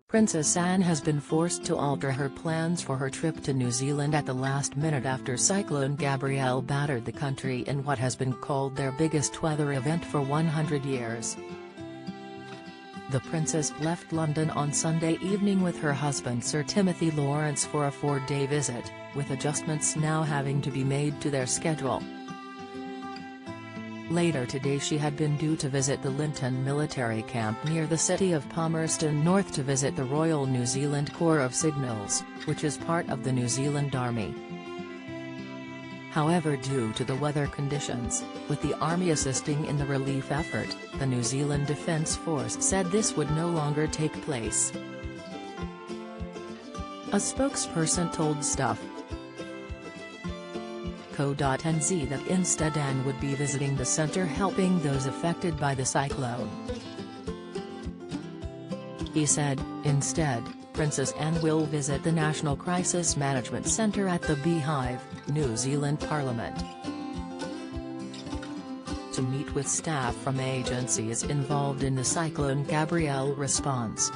Princess Anne has been forced to alter her plans for her trip to New Zealand at the last minute after Cyclone Gabrielle battered the country in what has been called their biggest weather event for 100 years. The princess left London on Sunday evening with her husband Sir Timothy Lawrence for a 4-day visit, with adjustments now having to be made to their schedule. Later today she had been due to visit the Linton military camp near the city of Palmerston North to visit the Royal New Zealand Corps of Signals, which is part of the New Zealand Army. However, due to the weather conditions, with the Army assisting in the relief effort, the New Zealand Defence Force said this would no longer take place. A spokesperson told Stuff.co.nz that instead Anne would be visiting the centre helping those affected by the cyclone. He said, instead, Princess Anne will visit the National Crisis Management Centre at the Beehive, New Zealand Parliament, to meet with staff from agencies involved in the Cyclone Gabrielle response.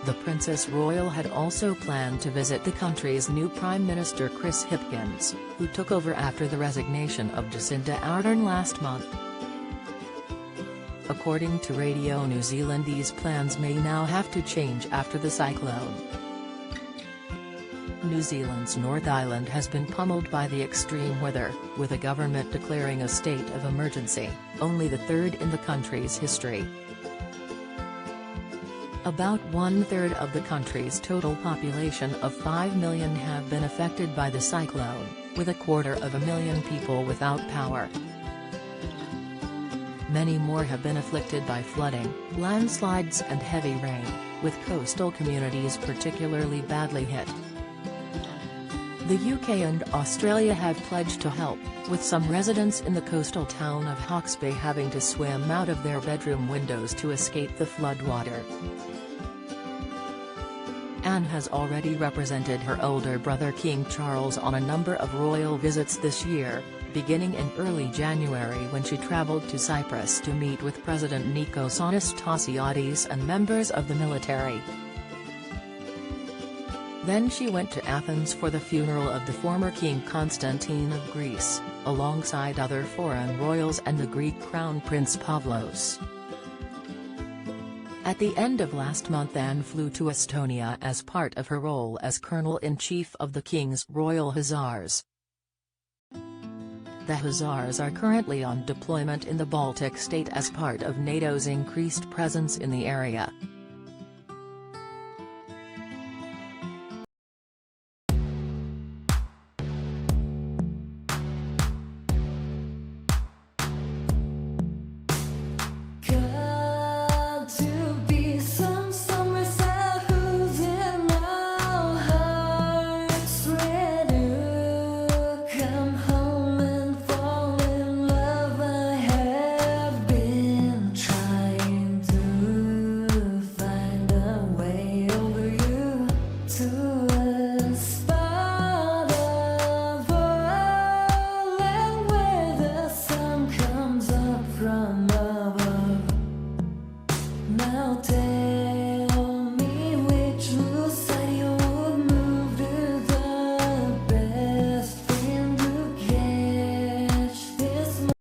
The Princess Royal had also planned to visit the country's new Prime Minister Chris Hipkins, who took over after the resignation of Jacinda Ardern last month. According to Radio New Zealand, these plans may now have to change after the cyclone. New Zealand's North Island has been pummeled by the extreme weather, with the government declaring a state of emergency, only the third in the country's history. About 1/3 of the country's total population of 5 million have been affected by the cyclone, with 250,000 people without power. Many more have been afflicted by flooding, landslides and heavy rain, with coastal communities particularly badly hit. The UK and Australia have pledged to help, with some residents in the coastal town of Hawke's Bay having to swim out of their bedroom windows to escape the floodwater. Anne has already represented her older brother King Charles on a number of royal visits this year, beginning in early January when she travelled to Cyprus to meet with President Nikos Anastasiades and members of the military. Then she went to Athens for the funeral of the former King Constantine of Greece, alongside other foreign royals and the Greek Crown Prince Pavlos. At the end of last month, Anne flew to Estonia as part of her role as Colonel-in-Chief of the King's Royal Hussars. The Hussars are currently on deployment in the Baltic state as part of NATO's increased presence in the area.